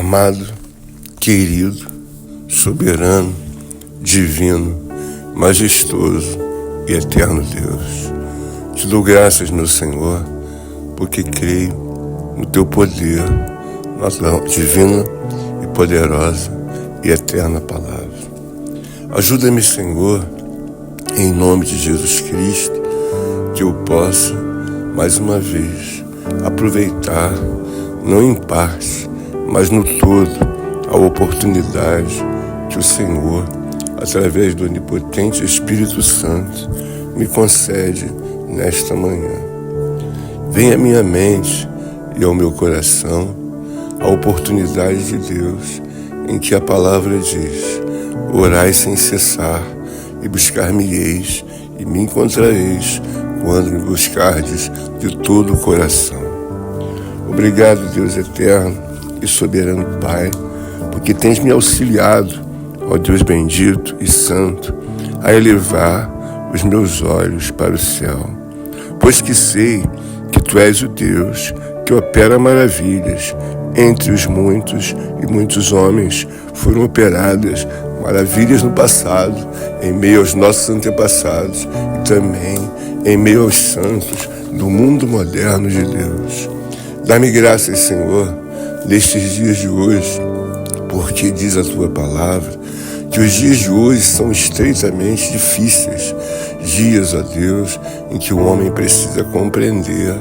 Amado, querido, soberano, divino, majestoso e eterno Deus, te dou graças, meu Senhor, porque creio no teu poder, na tua divina e poderosa e eterna palavra. Ajuda-me, Senhor, em nome de Jesus Cristo, que eu possa, mais uma vez, aproveitar, não em parte, mas no todo, a oportunidade que o Senhor, através do onipotente Espírito Santo, me concede nesta manhã. Venha à minha mente e ao meu coração a oportunidade de Deus em que a palavra diz: orai sem cessar e buscar-me-eis e me encontrareis quando me buscardes de todo o coração. Obrigado, Deus eterno e soberano Pai, porque tens me auxiliado, ó Deus bendito e santo, a elevar os meus olhos para o céu, pois que sei que Tu és o Deus que opera maravilhas. Entre os muitos e muitos homens foram operadas maravilhas no passado, em meio aos nossos antepassados e também em meio aos santos do mundo moderno de Deus. Dá-me graças, Senhor, nestes dias de hoje, porque diz a Tua palavra que os dias de hoje são estreitamente difíceis, dias, ó Deus, em que o homem precisa compreender,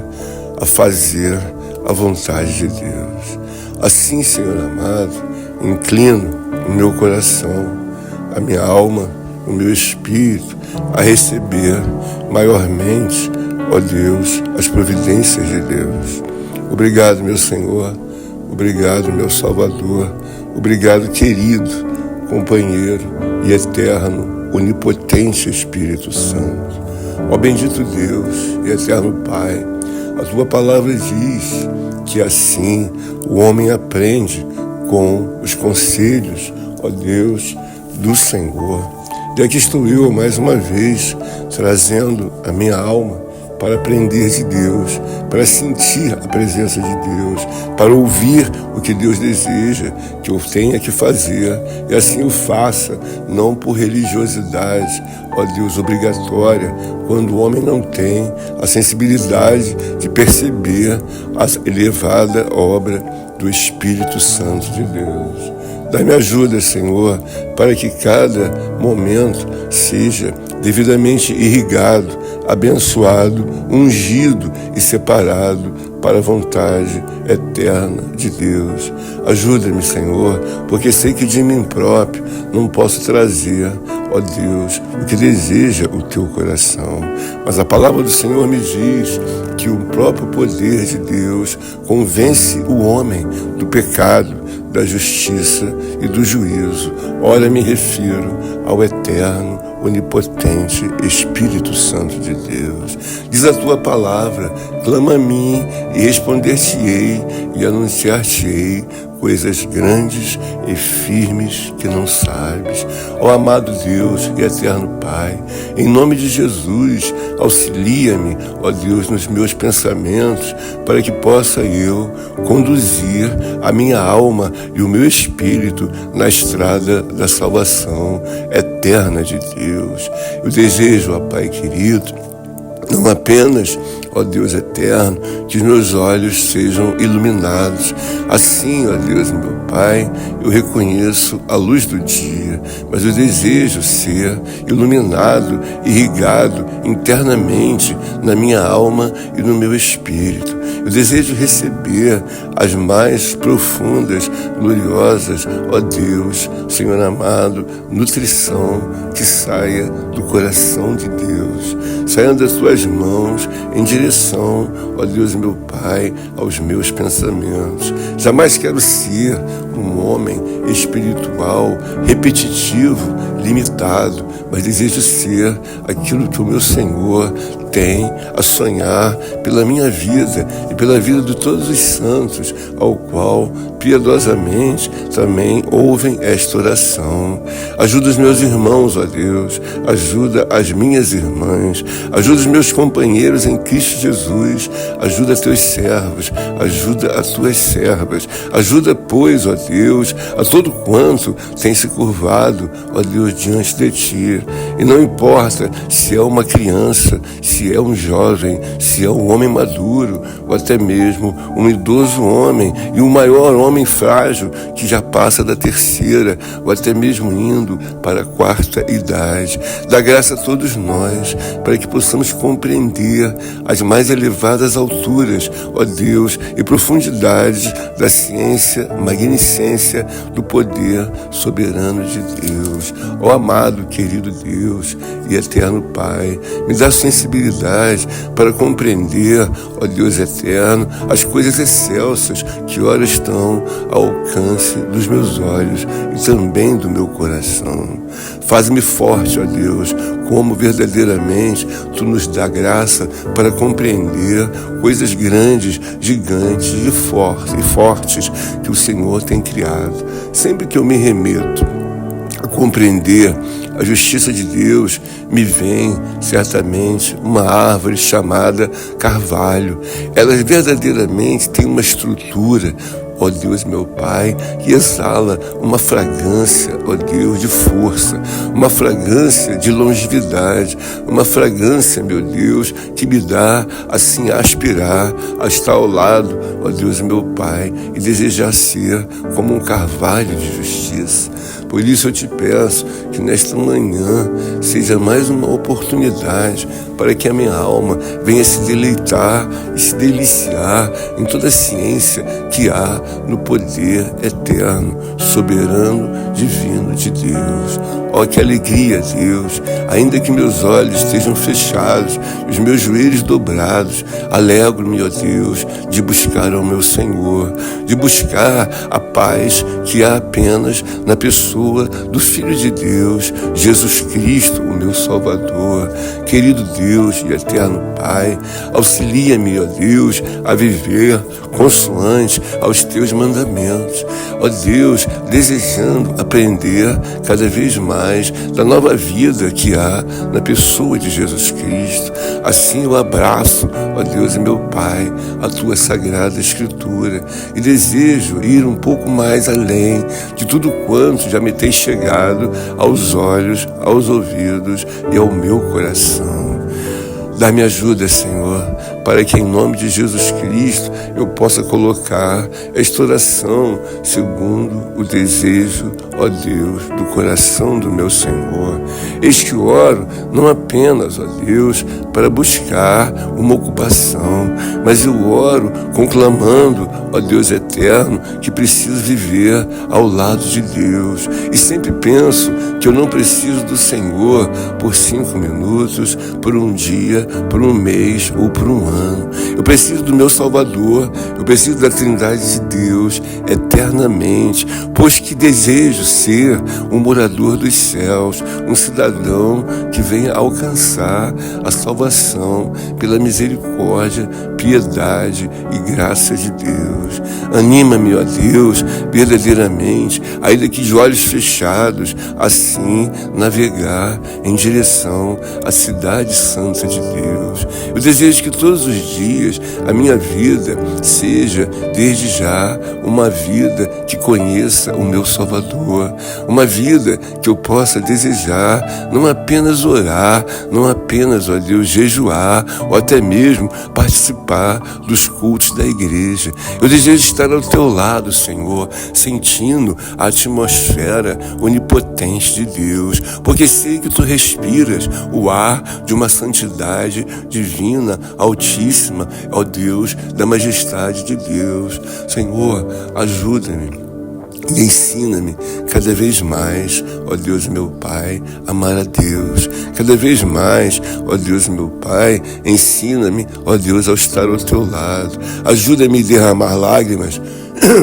a fazer a vontade de Deus. Assim, Senhor amado, inclino o meu coração, a minha alma, o meu espírito, a receber maiormente, ó Deus, as providências de Deus. Obrigado, meu Senhor. Obrigado, meu Salvador. Obrigado, querido, companheiro e eterno, onipotente Espírito Santo. Ó bendito Deus e eterno Pai, a Tua palavra diz que assim o homem aprende com os conselhos, ó Deus, do Senhor. E aqui estou eu, mais uma vez, trazendo a minha alma para aprender de Deus, para sentir a presença de Deus, para ouvir o que Deus deseja que eu tenha que fazer, e assim o faça, não por religiosidade, ó Deus, obrigatória, quando o homem não tem a sensibilidade de perceber a elevada obra do Espírito Santo de Deus. Dá-me ajuda, Senhor, para que cada momento seja devidamente irrigado, abençoado, ungido e separado para a vontade eterna de Deus. Ajuda-me, Senhor, porque sei que de mim próprio não posso trazer, ó Deus, o que deseja o Teu coração. Mas a palavra do Senhor me diz que o próprio poder de Deus convence o homem do pecado, da justiça e do juízo. Ora, me refiro ao eterno, onipotente Espírito Santo de Deus. Diz a Tua palavra: clama a mim e responder-te-ei e anunciar-te-ei coisas grandes e firmes que não sabes. Ó amado Deus e eterno Pai, em nome de Jesus, auxilia-me, ó Deus, nos meus pensamentos, para que possa eu conduzir a minha alma e o meu espírito na estrada da salvação eterna de Deus. Eu desejo, ó Pai querido, não apenas, ó Deus eterno, que os meus olhos sejam iluminados. Assim, ó Deus, meu Pai, eu reconheço a luz do dia, mas eu desejo ser iluminado, irrigado internamente na minha alma e no meu espírito. Eu desejo receber as mais profundas, gloriosas, ó Deus, Senhor amado, nutrição que saia do coração de Deus, saia das Tuas mãos em direção, ó Deus, meu Pai, aos meus pensamentos. Jamais quero ser um homem espiritual, repetitivo, limitado, mas desejo ser aquilo que o meu Senhor tem a sonhar pela minha vida e pela vida de todos os santos, ao qual piedosamente também ouvem esta oração. Ajuda os meus irmãos, ó Deus, ajuda as minhas irmãs, ajuda os meus companheiros em Cristo Jesus, ajuda teus servos, ajuda as tuas servas, ajuda, pois, ó Deus, a todo quanto tem se curvado, ó Deus, diante de Ti. E não importa se é uma criança, se é um jovem, se é um homem maduro, ou até mesmo um idoso homem e um maior homem frágil que já passa da terceira, ou até mesmo indo para a quarta idade. Dá graça a todos nós, para que possamos compreender as mais elevadas alturas, ó Deus, e profundidades da ciência, magnificência do poder soberano de Deus. Ó amado, querido Deus e eterno Pai, me dá sensibilidade para compreender, ó Deus eterno, as coisas excelsas que ora estão ao alcance dos meus olhos e também do meu coração. Faz-me forte, ó Deus, como verdadeiramente Tu nos dá graça para compreender coisas grandes, gigantes e fortes que o Senhor tem criado. Sempre que eu me remeto a compreender a justiça de Deus, me vem certamente uma árvore chamada carvalho. Ela verdadeiramente tem uma estrutura, ó Deus, meu Pai, que exala uma fragrância, ó Deus, de força, uma fragrância de longevidade, uma fragrância, meu Deus, que me dá assim a aspirar, a estar ao lado, ó Deus, meu Pai, e desejar ser como um carvalho de justiça. Por isso eu te peço que nesta manhã seja mais uma oportunidade para que a minha alma venha se deleitar e se deliciar em toda a ciência que há no poder eterno, soberano, divino de Deus. Ó, que alegria, Deus, ainda que meus olhos estejam fechados e os meus joelhos dobrados, alegro-me, ó Deus, de buscar ao meu Senhor, de buscar a paz que há apenas na pessoa do Filho de Deus, Jesus Cristo, o meu Salvador. Querido Deus e eterno Pai, auxilia-me, ó Deus, a viver consoante aos teus mandamentos. Ó Deus, desejando aprender cada vez mais da nova vida que há na pessoa de Jesus Cristo. Assim eu abraço, ó Deus e meu Pai, a tua sagrada Escritura e desejo ir um pouco mais além de tudo quanto já me tem chegado aos olhos, aos ouvidos e ao meu coração. Dá-me ajuda, Senhor, para que em nome de Jesus Cristo eu possa colocar esta oração segundo o desejo, ó Deus, do coração do meu Senhor. Eis que oro não apenas, ó Deus, para buscar uma ocupação, mas eu oro conclamando, ó Deus eterno, que preciso viver ao lado de Deus. E sempre penso que eu não preciso do Senhor por 5 minutos, por um dia, por um mês ou por um ano. Eu preciso do meu Salvador, eu preciso da Trindade de Deus eternamente, pois que desejo ser um morador dos céus, um cidadão que venha alcançar a salvação pela misericórdia, piedade e graça de Deus. Anima-me, ó Deus, verdadeiramente, ainda que de olhos fechados, assim navegar em direção à cidade santa de Deus. Eu desejo que todos os dias a minha vida seja, desde já, uma vida que conheça o meu Salvador, uma vida que eu possa desejar, não apenas orar, não apenas, ó Deus, jejuar, ou até mesmo participar dos cultos da igreja. Eu desejo estar ao teu lado, Senhor, sentindo a atmosfera onipotente de Deus, porque sei que tu respiras o ar de uma santidade divina, altíssima, ó Deus, da majestade de Deus. Senhor, ajuda-me e ensina-me cada vez mais, ó Deus meu Pai, amar a Deus. Cada vez mais, ó Deus meu Pai, ensina-me, ó Deus, a estar ao teu lado. Ajuda-me a derramar lágrimas,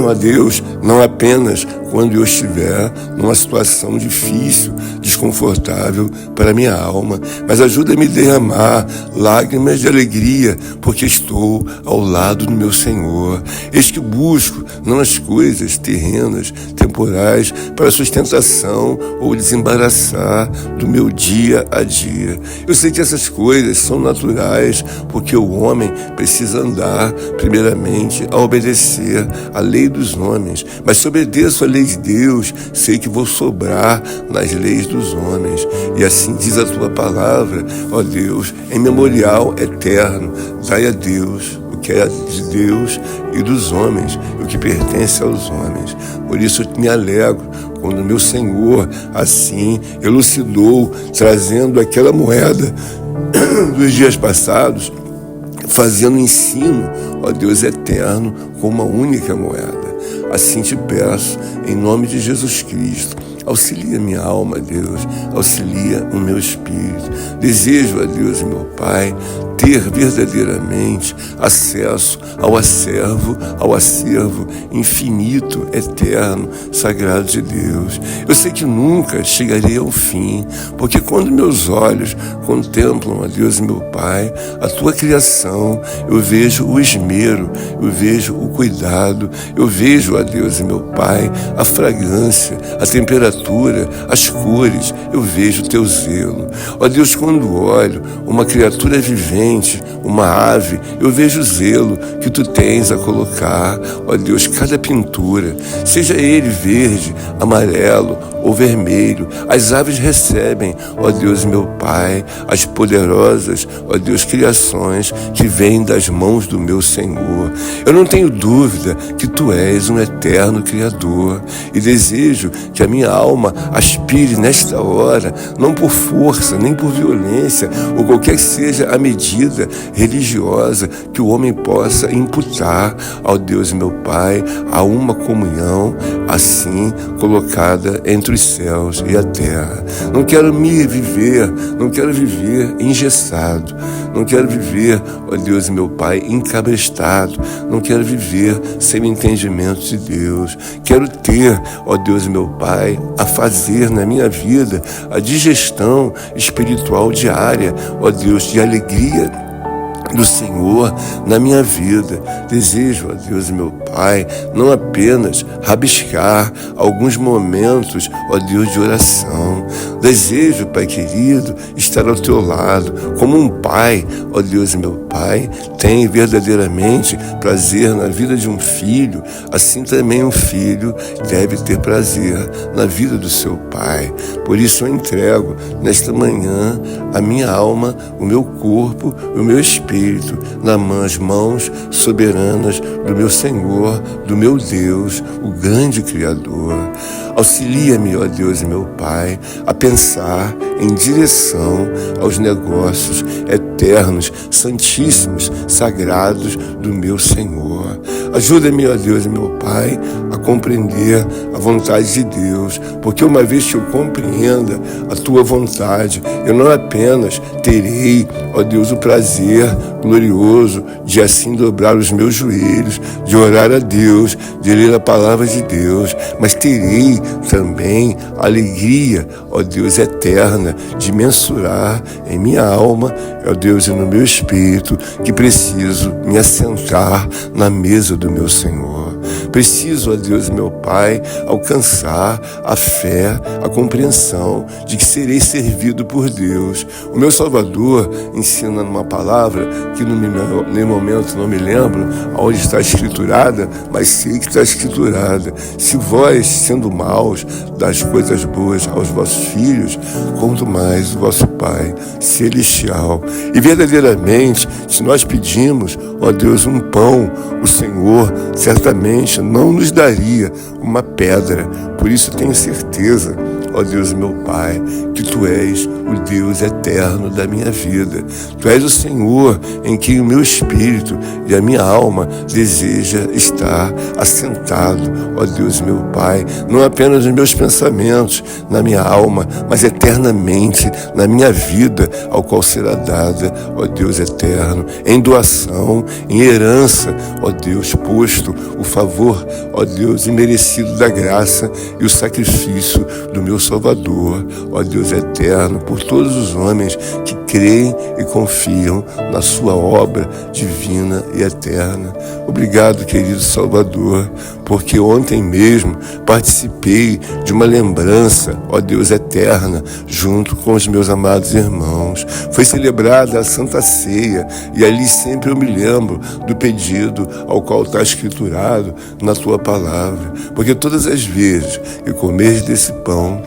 ó Deus, não apenas quando eu estiver numa situação difícil, desconfortável para minha alma, mas ajuda-me a derramar lágrimas de alegria, porque estou ao lado do meu Senhor. Eis que busco não as coisas terrenas, temporais, para sustentação ou desembaraçar do meu dia a dia. Eu sei que essas coisas são naturais, porque o homem precisa andar, primeiramente, a obedecer à lei dos homens, mas se obedeço à lei de Deus, sei que vou sobrar nas leis dos homens. E assim diz a tua palavra, ó Deus, em memorial eterno, dai a Deus o que é de Deus e dos homens, o que pertence aos homens. Por isso eu me alegro quando meu Senhor assim elucidou, trazendo aquela moeda dos dias passados, fazendo o ensino, ó Deus eterno, com uma única moeda. Assim te peço, em nome de Jesus Cristo, auxilia minha alma, Deus, auxilia o meu espírito. Desejo, a Deus, meu Pai, ter verdadeiramente acesso ao acervo infinito, eterno, sagrado de Deus. Eu sei que nunca chegarei ao fim, porque quando meus olhos contemplam, a Deus, meu Pai, a tua criação, eu vejo o esmero, eu vejo o cuidado, eu vejo, a Deus, meu Pai, a fragrância, a temperatura, as cores, eu vejo o teu zelo. Ó Deus, quando olho uma criatura vivente, uma ave, eu vejo o zelo que tu tens a colocar, ó Deus, cada pintura, seja ele verde, amarelo ou vermelho, as aves recebem, ó Deus, meu Pai, as poderosas, ó Deus, criações que vêm das mãos do meu Senhor. Eu não tenho dúvida que tu és um eterno Criador e desejo que a minha alma aspire nesta hora, não por força, nem por violência, ou qualquer que seja a medida religiosa que o homem possa imputar ao Deus, meu Pai, a uma comunhão assim colocada entre os céus e a terra. Não quero viver engessado, não quero viver, ó Deus, meu Pai, encabrestado, não quero viver sem o entendimento de Deus. Quero ter, ó Deus, meu Pai, a fazer na minha vida a digestão espiritual diária, ó Deus, de alegria do Senhor na minha vida. Desejo, ó Deus, meu Pai, não apenas rabiscar alguns momentos, ó Deus, de oração. Desejo, Pai querido, estar ao teu lado, como um pai, ó Deus, meu Pai, tem verdadeiramente prazer na vida de um filho, assim também um filho deve ter prazer na vida do seu pai. Por isso eu entrego nesta manhã a minha alma, o meu corpo, o meu espírito nas mãos soberanas do meu Senhor, do meu Deus, o grande Criador. Auxilia-me, ó Deus, meu Pai, a pensar em direção aos negócios eternos, santíssimos, sagrados do meu Senhor. Ajuda-me, ó Deus, meu Pai, a compreender a vontade de Deus, porque uma vez que eu compreenda a tua vontade, eu não apenas terei, ó Deus, o prazer glorioso de assim dobrar os meus joelhos, de orar a Deus, de ler a palavra de Deus, mas terei também a alegria, ó Deus, eterna, de mensurar em minha alma, ó Deus, e no meu espírito, que preciso me assentar na mesa do meu Senhor. Preciso, ó Deus, meu Pai, alcançar a fé, a compreensão de que serei servido por Deus. O meu Salvador ensina numa palavra que no momento não me lembro onde está escriturada, mas sei que está escriturada: se vós, sendo maus, das coisas boas aos vossos filhos, quanto mais o vosso Pai Celestial. E verdadeiramente, se nós pedimos, ó Deus, um pão, o Senhor certamente não nos daria uma pedra. Por isso tenho certeza, ó ó Deus meu Pai, que Tu és o Deus eterno da minha vida. Tu és o Senhor em quem o meu espírito e a minha alma deseja estar assentado, ó Deus meu Pai, não apenas nos meus pensamentos, na minha alma, mas eternamente na minha vida, ao qual será dada, ó Deus eterno, em doação, em herança, ó Deus, posto o favor, ó Deus, imerecido da graça e o sacrifício do meu Salvador, ó Deus eterno, por todos os homens que creem e confiam na sua obra divina e eterna. Obrigado, querido Salvador, porque ontem mesmo participei de uma lembrança, ó Deus eterna, junto com os meus amados irmãos. Foi celebrada a Santa Ceia e ali sempre eu me lembro do pedido ao qual está escriturado na Tua palavra, porque todas as vezes que comeres desse pão,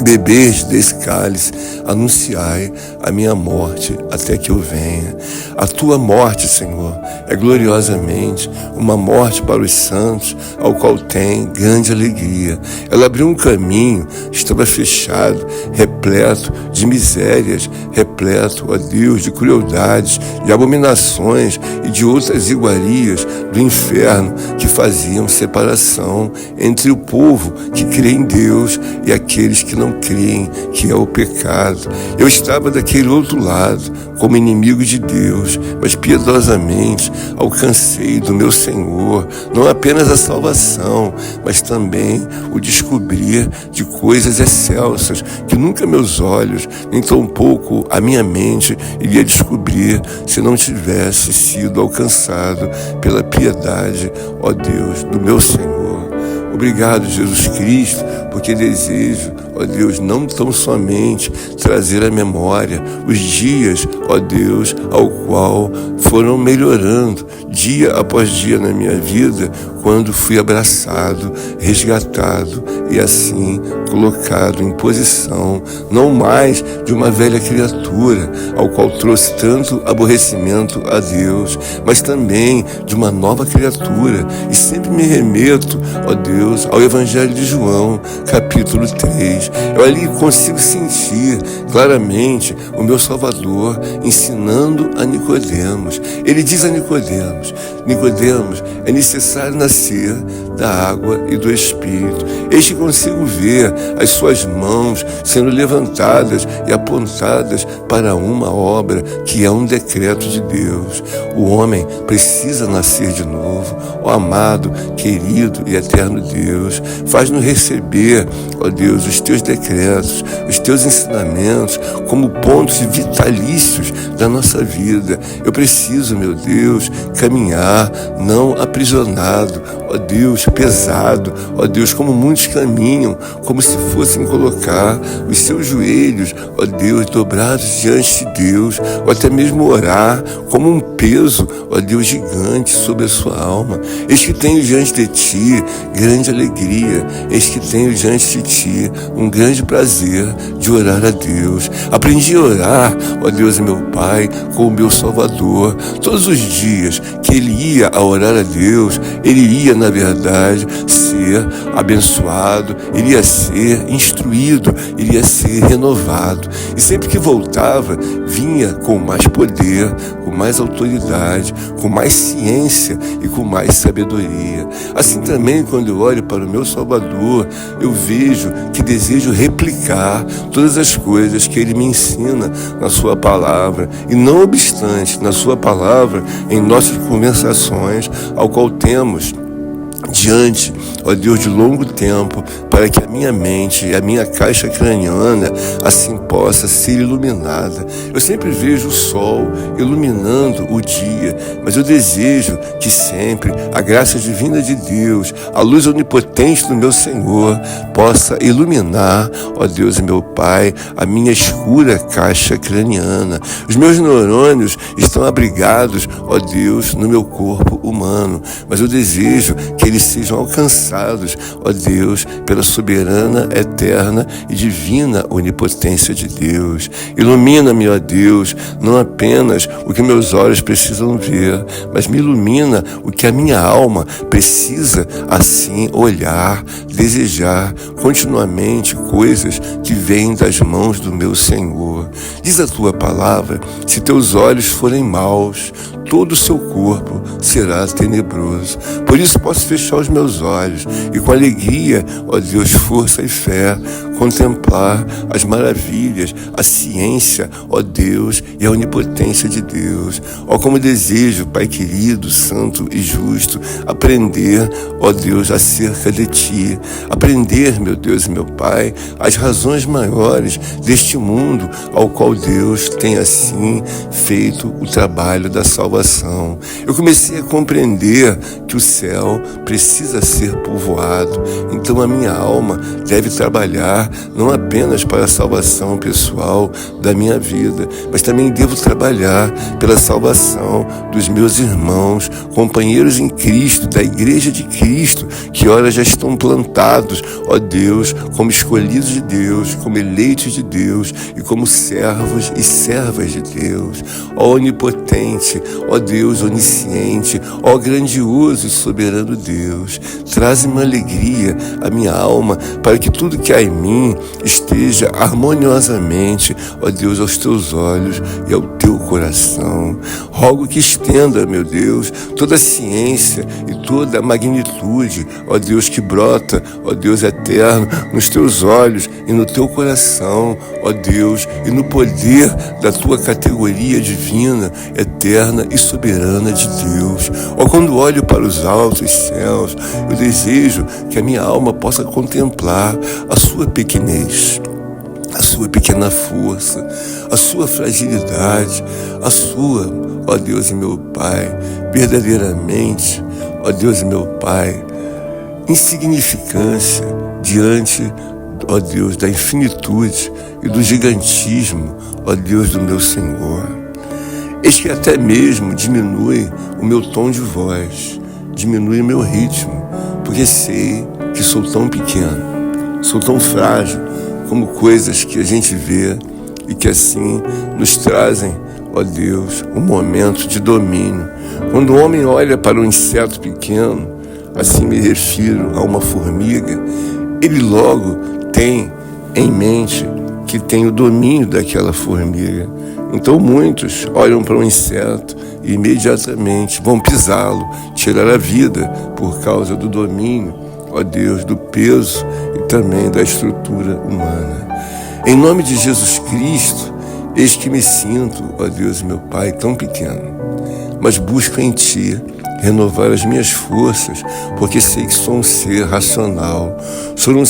bebeis desse cálice, anunciai a minha morte até que eu venha. A Tua morte, Senhor, é gloriosamente uma morte para os santos, ao qual tem grande alegria. Ela abriu um caminho, estava fechado, repleto de misérias, repleto, ó Deus, de crueldades, de abominações e de outras iguarias do inferno que faziam separação entre o povo que crê em Deus e aqueles que não creem, que é o pecado. Eu estava daquele outro lado, como inimigo de Deus, mas piedosamente alcancei do meu Senhor não apenas a salvação, mas também o descobrir de coisas excelsas que nunca meus olhos, nem tampouco a minha mente iria descobrir se não tivesse sido alcançado pela piedade, ó Deus, do meu Senhor. Obrigado, Jesus Cristo, porque desejo, ó Deus, não tão somente trazer à memória os dias, ó Deus, ao qual foram melhorando dia após dia na minha vida, quando fui abraçado, resgatado e assim colocado em posição, não mais de uma velha criatura, ao qual trouxe tanto aborrecimento a Deus, mas também de uma nova criatura. E sempre me remeto, ó Deus, ao Evangelho de João, capítulo 3. Eu ali consigo sentir claramente o meu Salvador ensinando a Nicodemos. Ele diz a Nicodemos: Nicodemos, é necessário nascer da água e do Espírito. Eis que consigo ver as suas mãos sendo levantadas e apontadas para uma obra que é um decreto de Deus. O homem precisa nascer de novo. Ó amado, querido e eterno Deus, faz-nos receber, ó Deus, os Teus decretos, os Teus ensinamentos como pontos vitalícios da nossa vida. Eu preciso, meu Deus, caminhar não aprisionado, ó Deus, pesado, ó Deus, como muitos caminham, como se fossem colocar os seus joelhos, ó Deus, dobrados diante de Deus, ou até mesmo orar como um peso, ó Deus, gigante sobre a sua alma. Eis que tenho diante de Ti grande alegria, eis que tenho diante de Ti um grande prazer de orar a Deus. Aprendi a orar, ó Deus, meu Pai, com o meu Salvador. Todos os dias que ele ia a orar a Deus, ele ia, na verdade, ser abençoado, iria ser instruído, iria ser renovado. E sempre que voltava, vinha com mais poder, com mais autoridade, com mais ciência e com mais sabedoria. Assim também, quando eu olho para o meu Salvador, eu vejo que desejo replicar todas as coisas que ele me ensina na sua palavra. E não obstante, na sua palavra, em nossas conversações, ao qual temos diante, ó Deus, de longo tempo, para que a minha mente e a minha caixa craniana assim possa ser iluminada. Eu sempre vejo o sol iluminando o dia, mas eu desejo que sempre a graça divina de Deus, a luz onipotente do meu Senhor, possa iluminar, ó Deus e meu Pai, a minha escura caixa craniana. Os meus neurônios estão abrigados, ó Deus, no meu corpo humano, mas eu desejo que eles eles sejam alcançados, ó Deus, pela soberana, eterna e divina onipotência de Deus. Ilumina-me, ó Deus, não apenas o que meus olhos precisam ver, mas me ilumina o que a minha alma precisa assim olhar, desejar continuamente coisas que vêm das mãos do meu Senhor. Diz a tua palavra: se teus olhos forem maus, todo o seu corpo será tenebroso. Por isso posso fechar os meus olhos e com alegria, ó Deus, força e fé, contemplar as maravilhas, a ciência, ó Deus, e a onipotência de Deus. Ó, como desejo, Pai querido, santo e justo, aprender, ó Deus, acerca de Ti. Aprender, meu Deus e meu Pai, as razões maiores deste mundo ao qual Deus tem assim feito o trabalho da salvação. Eu comecei a compreender que o céu precisa ser povoado, então a minha alma deve trabalhar não apenas para a salvação pessoal da minha vida, mas também devo trabalhar pela salvação dos meus irmãos, companheiros em Cristo, da igreja de Cristo, que ora já estão plantados, ó Deus, como escolhidos de Deus, como eleitos de Deus e como servos e servas de Deus. Ó onipotente, ó Deus onisciente, ó grandioso e soberano Deus, traze-me alegria à minha alma, para que tudo que há em mim esteja harmoniosamente, ó Deus, aos teus olhos e ao teu coração. Rogo que estenda, meu Deus, toda a ciência e toda a magnitude, ó Deus, que brota, ó Deus eterno, nos teus olhos e no teu coração, ó Deus, e no poder da tua categoria divina, eterna e soberana de Deus. Ó, quando olho para os altos céus, eu desejo que a minha alma possa contemplar a sua pequenez, a sua pequena força, a sua fragilidade, a sua, ó Deus e meu Pai, verdadeiramente, ó Deus e meu Pai, insignificância diante, ó Deus, da infinitude e do gigantismo, ó Deus do meu Senhor. Eis que até mesmo diminui o meu tom de voz, diminui o meu ritmo, porque sei que sou tão pequeno, sou tão frágil, como coisas que a gente vê e que assim nos trazem, ó Deus, um momento de domínio. Quando o homem olha para um inseto pequeno, assim me refiro a uma formiga, ele logo tem em mente que tem o domínio daquela formiga. Então muitos olham para um inseto e imediatamente vão pisá-lo, tirar a vida por causa do domínio, ó Deus, do peso e também da estrutura humana. Em nome de Jesus Cristo, eis que me sinto, ó Deus, meu Pai, tão pequeno, mas busco em Ti renovar as minhas forças, porque sei que sou um ser racional, sou um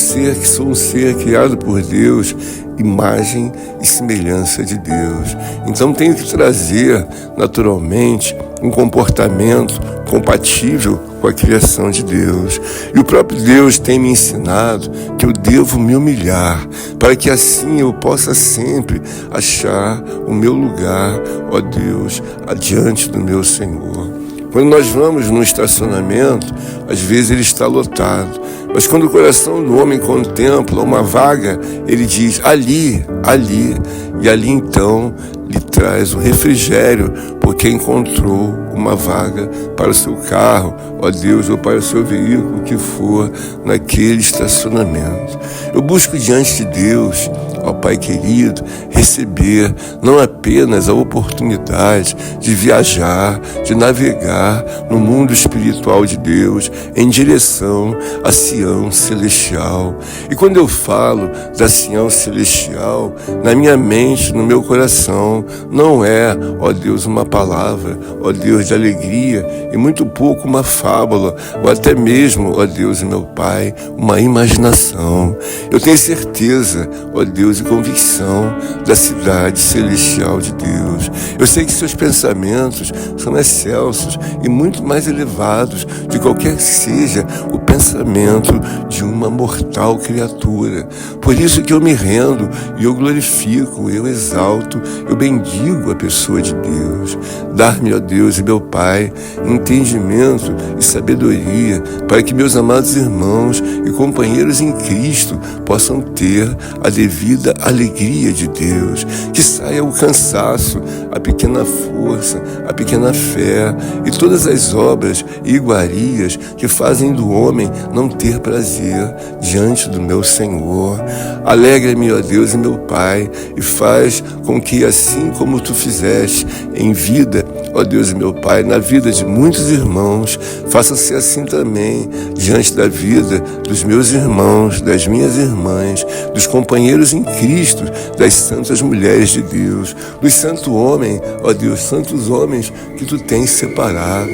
ser criado por Deus, imagem e semelhança de Deus. Então tenho que trazer naturalmente um comportamento compatível com a criação de Deus. E o próprio Deus tem me ensinado que eu devo me humilhar, para que assim eu possa sempre achar o meu lugar, ó Deus, adiante do meu Senhor. Quando nós vamos num estacionamento, às vezes ele está lotado, mas quando o coração do homem contempla uma vaga, ele diz: ali, ali, e ali então lhe traz o refrigério, porque encontrou uma vaga para o seu carro, ó Deus, ou para o seu veículo que for naquele estacionamento. Eu busco diante de Deus, ó Pai querido, receber não apenas a oportunidade de viajar, de navegar no mundo espiritual de Deus em direção a Sião celestial. E quando eu falo da Sião celestial, na minha mente, no meu coração, não é, ó Deus, uma palavra, ó Deus, de alegria, e muito pouco uma fábula, ou até mesmo, ó Deus e meu Pai, uma imaginação. Eu tenho certeza, ó Deus Deus, e convicção da cidade celestial de Deus. Eu sei que seus pensamentos são excelsos e muito mais elevados de qualquer que seja o pensamento de uma mortal criatura. Por isso que eu me rendo e eu glorifico, eu exalto, eu bendigo a pessoa de Deus. Dar-me, ó Deus e meu Pai, entendimento e sabedoria para que meus amados irmãos e companheiros em Cristo possam ter a devida alegria de Deus, que saia o cansaço, a pequena força, a pequena fé e todas as obras e iguarias que fazem do homem não ter prazer diante do meu Senhor. Alegra-me, ó Deus e meu Pai, e faz com que, assim como tu fizeste em vida, ó Deus e meu Pai, na vida de muitos irmãos, faça-se assim também diante da vida dos meus irmãos, das minhas irmãs, dos companheiros em Cristo, das santas mulheres de Deus, dos santos homens, ó Deus, santos homens que tu tens separado.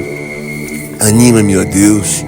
Anima-me, ó Deus,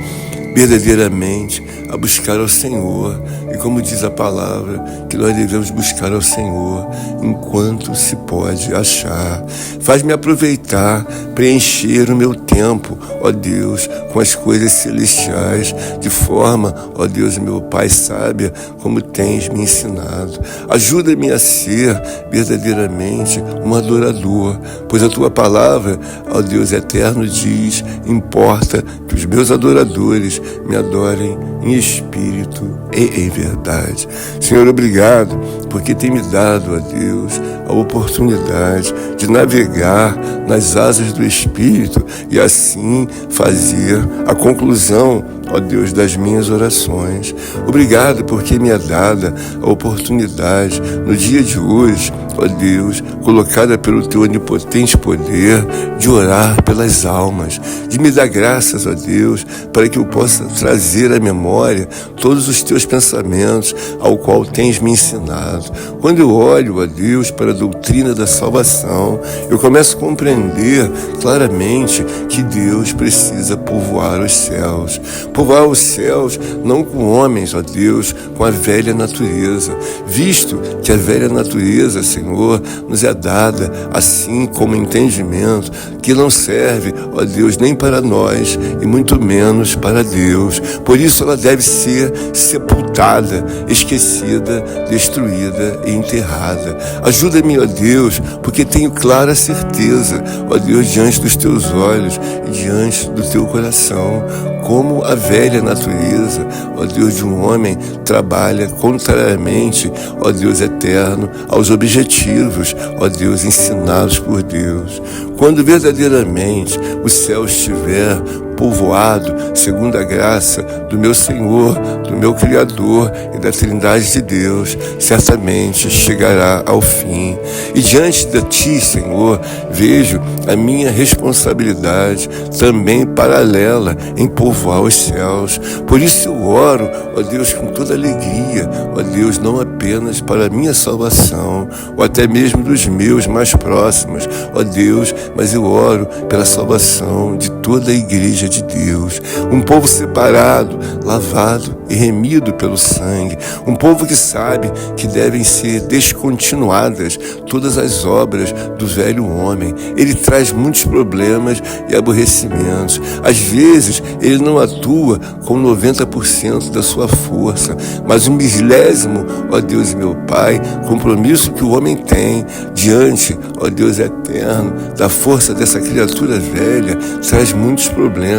verdadeiramente a buscar ao Senhor, e como diz a palavra, que nós devemos buscar ao Senhor enquanto se pode achar. Faz-me aproveitar, preencher o meu tempo, ó Deus, com as coisas celestiais, de forma, ó Deus, meu Pai, sábia, como tens me ensinado. Ajuda-me a ser verdadeiramente um adorador, pois a tua palavra, ó Deus eterno, diz: importa que os meus adoradores me adorem em espírito e em verdade. Senhor, obrigado, porque tem me dado, ó Deus, a oportunidade de navegar nas asas do Espírito e assim fazer a conclusão, ó Deus, das minhas orações. Obrigado porque me é dada a oportunidade no dia de hoje, ó Deus, colocada pelo teu onipotente poder, de orar pelas almas, de me dar graças, ó Deus, para que eu possa trazer à memória todos os teus pensamentos ao qual tens me ensinado. Quando eu olho, ó Deus, para a doutrina da salvação, eu começo a compreender claramente que Deus precisa povoar os céus. Povoar os céus não com homens, ó Deus, com a velha natureza, visto que a velha natureza, Senhor, nos é dada assim como entendimento que não serve, ó Deus, nem para nós e muito menos para Deus. Por isso ela deve ser sepultada, esquecida, destruída e enterrada. Ajuda-me, ó Deus, porque tenho clara certeza, ó Deus, diante dos teus olhos e diante do teu coração, como a velha natureza, ó Deus, de um homem trabalha contrariamente, ó Deus eterno, aos objetivos, ó Deus, ensinados por Deus. Quando verdadeiramente o céu estiver povoado segundo a graça do meu Senhor, do meu Criador e da Trindade de Deus, certamente chegará ao fim. E diante de ti, Senhor, vejo a minha responsabilidade também paralela em povoar os céus. Por isso eu oro, ó Deus, com toda alegria, ó Deus, não apenas para a minha salvação, ou até mesmo dos meus mais próximos, ó Deus, mas eu oro pela salvação de toda a igreja de Deus, um povo separado, lavado e remido pelo sangue, um povo que sabe que devem ser descontinuadas todas as obras do velho homem. Ele traz muitos problemas e aborrecimentos. Às vezes ele não atua com 90% da sua força, mas 1/1000, ó Deus meu Pai, compromisso que o homem tem diante, ó Deus eterno, da força dessa criatura velha, traz muitos problemas,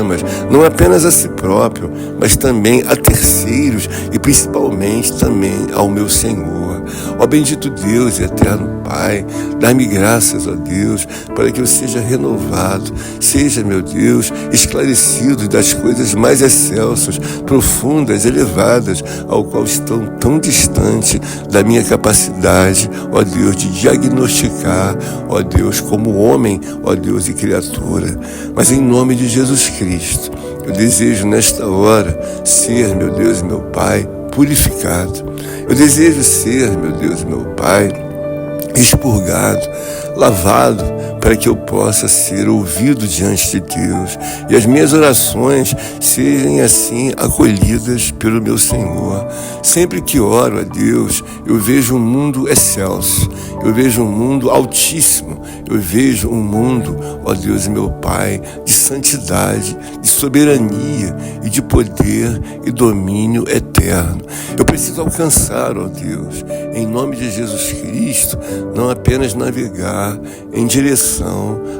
não apenas a si próprio, mas também a terceiros e principalmente também ao meu Senhor. Ó bendito Deus e eterno Pai, dá-me graças, ó Deus, para que eu seja renovado, seja, meu Deus, esclarecido das coisas mais excelsas, profundas, elevadas, ao qual estão tão distante da minha capacidade, ó Deus, de diagnosticar, ó Deus, como homem, ó Deus, e criatura. Mas em nome de Jesus Cristo, eu desejo nesta hora ser, meu Deus e meu Pai, purificado. Eu desejo ser, meu Deus e meu Pai, expurgado, lavado, para que eu possa ser ouvido diante de Deus e as minhas orações sejam assim acolhidas pelo meu Senhor. Sempre que oro a Deus, eu vejo um mundo excelso, eu vejo um mundo altíssimo, eu vejo um mundo, ó Deus, meu Pai, de santidade, de soberania e de poder e domínio eterno. Eu preciso alcançar, ó Deus, em nome de Jesus Cristo, não apenas navegar em direção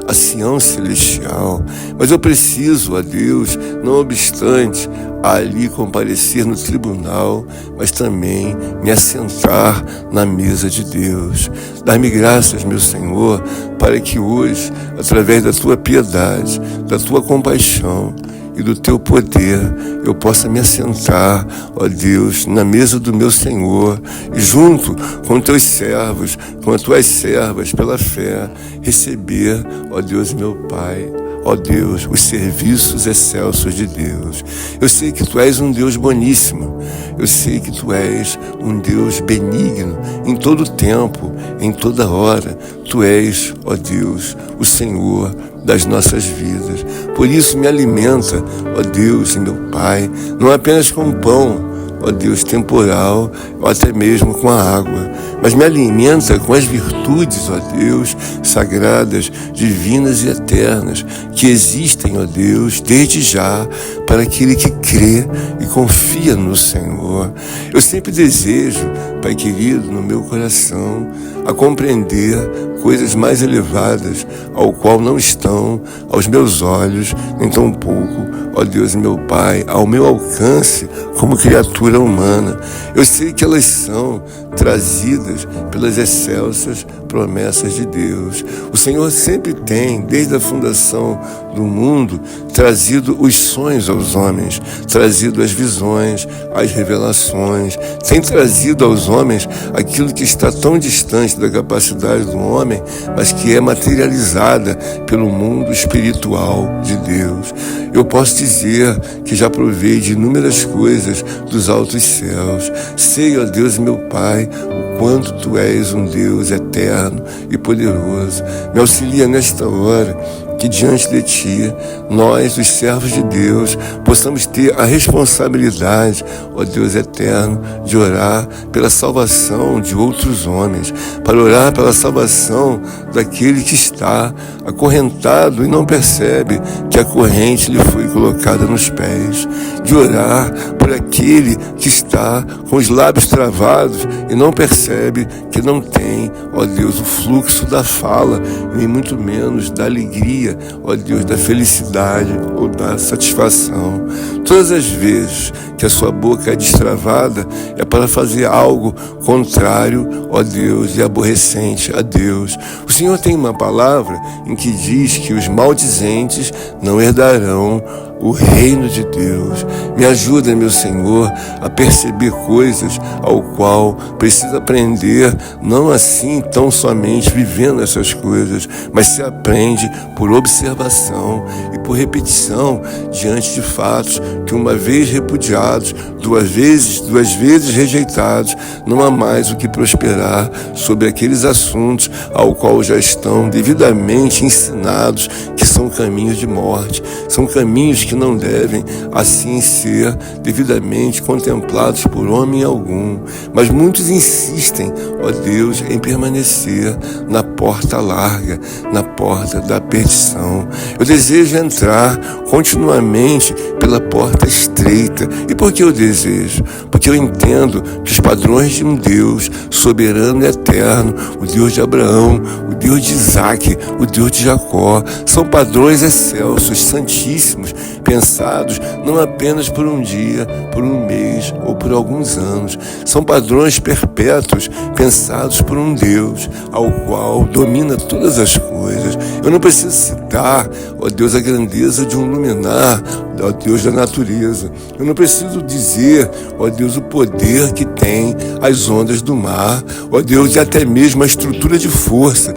a Sião celestial, mas eu preciso, ó Deus, não obstante ali comparecer no tribunal, mas também me assentar na mesa de Deus. Dá-me graças, meu Senhor, para que hoje, através da tua piedade, da tua compaixão e do teu poder, eu possa me assentar, ó Deus, na mesa do meu Senhor e junto com teus servos, com as tuas servas, pela fé, receber, ó Deus, meu Pai, ó Deus, os serviços excelsos de Deus. Eu sei que Tu és um Deus boníssimo, eu sei que Tu és um Deus benigno em todo tempo, em toda hora. Tu és, ó Deus, o Senhor das nossas vidas. Por isso me alimenta, ó Deus e meu Pai, não apenas com pão, ó Deus, temporal, ou até mesmo com a água, mas me alimenta com as virtudes, ó Deus, sagradas, divinas e eternas, que existem, ó Deus, desde já, para aquele que crê e confia no Senhor. Eu sempre desejo, Pai querido, no meu coração, a compreender coisas mais elevadas, ao qual não estão aos meus olhos, nem tão pouco, ó Deus meu Pai, ao meu alcance como criatura humana. Eu sei que elas são trazidas pelas excelsas promessas de Deus. O Senhor sempre tem, desde a fundação do mundo, trazido os sonhos aos homens, trazido as visões, as revelações, tem trazido aos homens aquilo que está tão distante da capacidade do homem, mas que é materializada pelo mundo espiritual de Deus. Eu posso dizer que já provei de inúmeras coisas dos altos céus. Sei, ó Deus meu Pai, o quanto Tu és um Deus eterno e poderoso. Me auxilia nesta hora, que diante de Ti, nós, os servos de Deus, possamos ter a responsabilidade, ó Deus eterno, de orar pela salvação de outros homens, para orar pela salvação daquele que está acorrentado e não percebe que a corrente lhe foi colocada nos pés, de orar por aquele que está com os lábios travados e não percebe que não tem, ó Deus, o fluxo da fala, nem muito menos da alegria, ó Deus, da felicidade ou da satisfação. Todas as vezes que a sua boca é destravada, é para fazer algo contrário, ó Deus, e aborrecente a Deus. O Senhor tem uma palavra em que diz que os maldizentes não herdarão o reino de Deus. Me ajuda, meu Senhor, a perceber coisas ao qual preciso aprender, não assim tão somente vivendo essas coisas, mas se aprende por observação e por repetição diante de fatos que uma vez repudiados, duas vezes rejeitados, não há mais o que prosperar sobre aqueles assuntos ao qual já estão devidamente ensinados que são caminhos de morte, são caminhos que não devem assim ser devidamente contemplados por homem algum, mas muitos insistem, ó Deus, em permanecer na porta larga, na porta da perdição. Eu desejo entrar continuamente pela porta estreita. E por que eu desejo? Porque eu entendo que os padrões de um Deus soberano e eterno, o Deus de Abraão, o Deus de Isaac, o Deus de Jacó, são padrões excelsos, santíssimos, pensados não apenas por um dia, por um mês ou por alguns anos. São padrões perpétuos, pensados por um Deus ao qual domina todas as coisas. Eu não preciso citar, ó Deus, a grandeza de um luminar, ó Deus da natureza. Eu não preciso dizer, ó Deus, o poder que tem as ondas do mar, ó Deus, e até mesmo a estrutura de força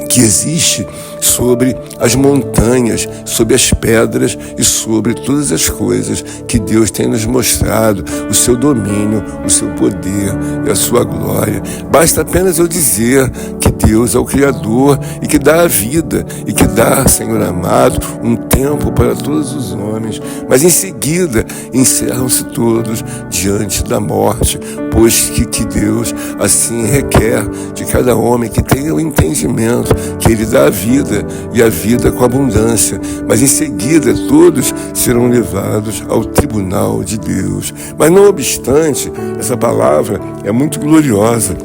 que existe, sobre as montanhas, sobre as pedras e sobre todas as coisas que Deus tem nos mostrado, o seu domínio, o seu poder e a sua glória. Basta apenas eu dizer que Deus é o Criador e que dá a vida e que dá, Senhor amado, um tempo para todos os homens, mas em seguida encerram-se todos diante da morte, pois que Deus assim requer de cada homem que tenha o entendimento que Ele dá a vida e a vida com abundância, mas em seguida todos serão levados ao tribunal de Deus. Mas não obstante, essa palavra é muito gloriosa,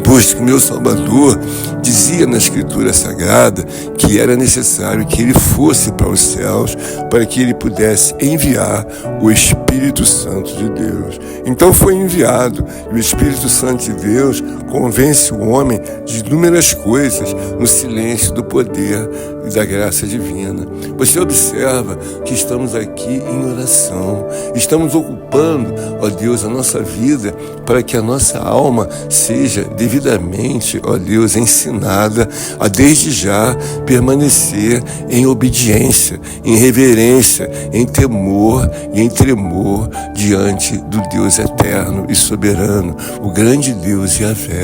pois que meu Salvador dizia na Escritura Sagrada que era necessário que Ele fosse para os céus para que Ele pudesse enviar o Espírito Santo de Deus. Então foi enviado, e o Espírito Santo de Deus convence o homem de inúmeras coisas no silêncio do poder e da graça divina. Você observa que estamos aqui em oração, estamos ocupando, ó Deus, a nossa vida para que a nossa alma seja devidamente, ó Deus, ensinada a desde já permanecer em obediência, em reverência, em temor e em tremor diante do Deus eterno e soberano, o grande Deus Yahvé.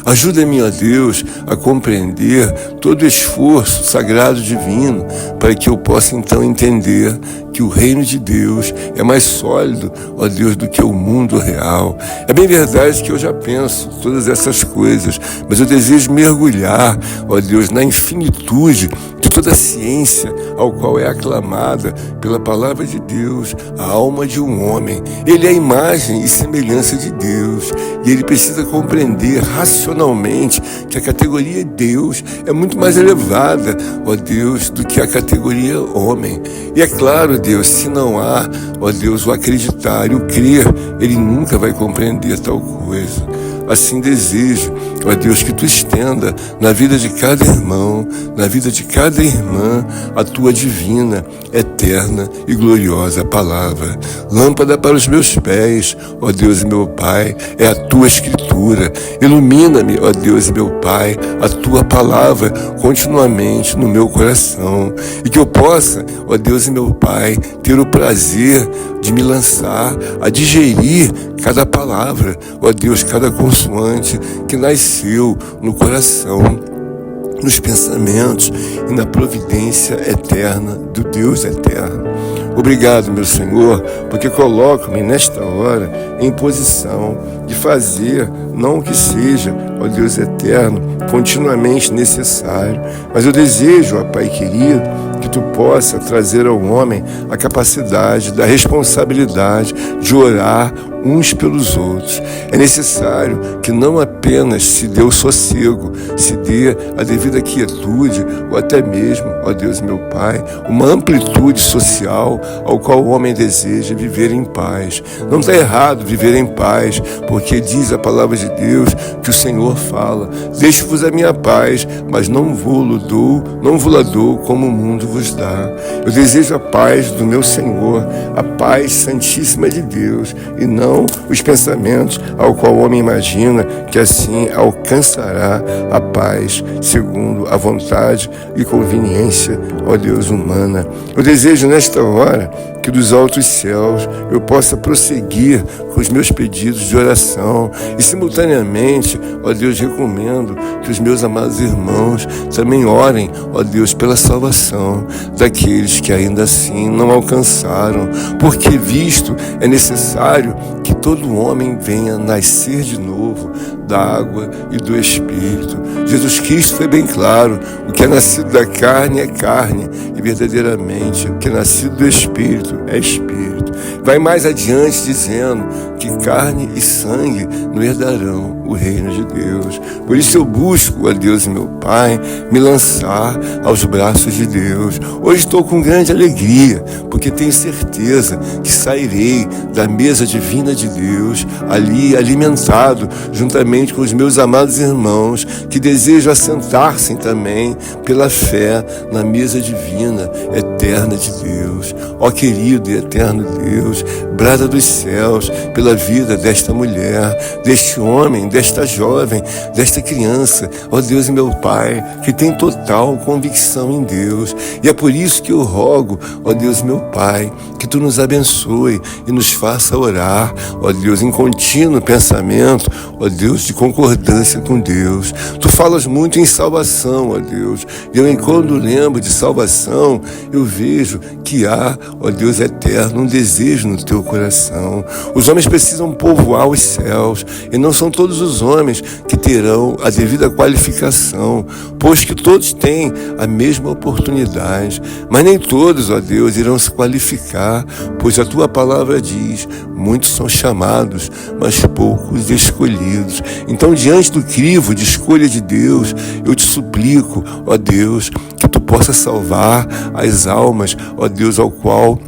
Ajuda-me, ó Deus, a compreender todo o esforço sagrado divino para que eu possa então entender que o reino de Deus é mais sólido, ó Deus, do que o mundo real. É bem verdade que eu já penso todas essas coisas, mas eu desejo mergulhar, ó Deus, na infinitude de toda a ciência ao qual é aclamada pela palavra de Deus a alma de um homem. Ele é a imagem e semelhança de Deus, e ele precisa compreender racionalmente que a categoria Deus é muito mais elevada, ó Deus, do que a categoria homem. E é claro, Deus, se não há, ó Deus, o acreditar e o crer, ele nunca vai compreender tal coisa. Assim desejo, ó Deus, que Tu estenda na vida de cada irmão, na vida de cada irmã, a Tua divina, eterna e gloriosa palavra. Lâmpada para os meus pés, ó Deus e meu Pai, é a Tua Escritura. Ilumina-me, ó Deus e meu Pai, a Tua palavra continuamente no meu coração. E que eu possa, ó Deus e meu Pai, ter o prazer de me lançar a digerir cada palavra, ó Deus, cada consoante que nasceu no coração, nos pensamentos e na providência eterna do Deus eterno. Obrigado, meu Senhor, porque coloco-me nesta hora em posição de fazer, não o que seja, ó Deus eterno, continuamente necessário, mas eu desejo, ó Pai querido, que Tu possa trazer ao homem a capacidade da responsabilidade de orar uns pelos outros. É necessário que não apenas se dê o sossego, se dê a devida quietude, ou até mesmo, ó Deus meu Pai, uma amplitude social ao qual o homem deseja viver em paz. Não está errado viver em paz, porque diz a palavra de Deus que o Senhor fala: deixo-vos a minha paz, mas não vou-la dou como o mundo vos dá. Eu desejo a paz do meu Senhor, a paz santíssima de Deus, e não os pensamentos ao qual o homem imagina que assim alcançará a paz segundo a vontade e conveniência, ó Deus, humana. Eu desejo nesta hora que dos altos céus eu possa prosseguir com os meus pedidos de oração e simultaneamente, ó Deus, recomendo que os meus amados irmãos também orem, ó Deus, pela salvação daqueles que ainda assim não alcançaram, porque visto é necessário que todo homem venha nascer de novo da água e do Espírito. Jesus Cristo foi bem claro: o que é nascido da carne é carne, e verdadeiramente o que é nascido do Espírito é Espírito. Vai mais adiante dizendo que carne e sangue não herdarão o reino de Deus. Por isso eu busco, ó Deus e meu Pai, me lançar aos braços de Deus. Hoje estou com grande alegria, porque tenho certeza que sairei da mesa divina de Deus, ali alimentado juntamente juntamente com os meus amados irmãos que desejam assentar-se também pela fé na mesa divina, eterna de Deus. Ó querido e eterno Deus, brada dos céus pela vida desta mulher, deste homem, desta jovem, desta criança, ó Deus e meu Pai, que tem total convicção em Deus. E é por isso que eu rogo, ó Deus meu Pai, que Tu nos abençoe e nos faça orar, ó Deus, em contínuo pensamento, ó Deus, de concordância com Deus. Tu falas muito em salvação, ó Deus, e eu, quando lembro de salvação, eu vejo que há, ó Deus eterno, um desejo no Teu coração. Os homens precisam povoar os céus, e não são todos os homens que terão a devida qualificação, pois que todos têm a mesma oportunidade, mas nem todos, ó Deus, irão se qualificar, pois a Tua palavra diz: muitos são chamados, mas poucos escolhidos. Então, diante do crivo de escolha de Deus, eu te suplico, ó Deus, que Tu possa salvar as almas, ó Deus, ao qual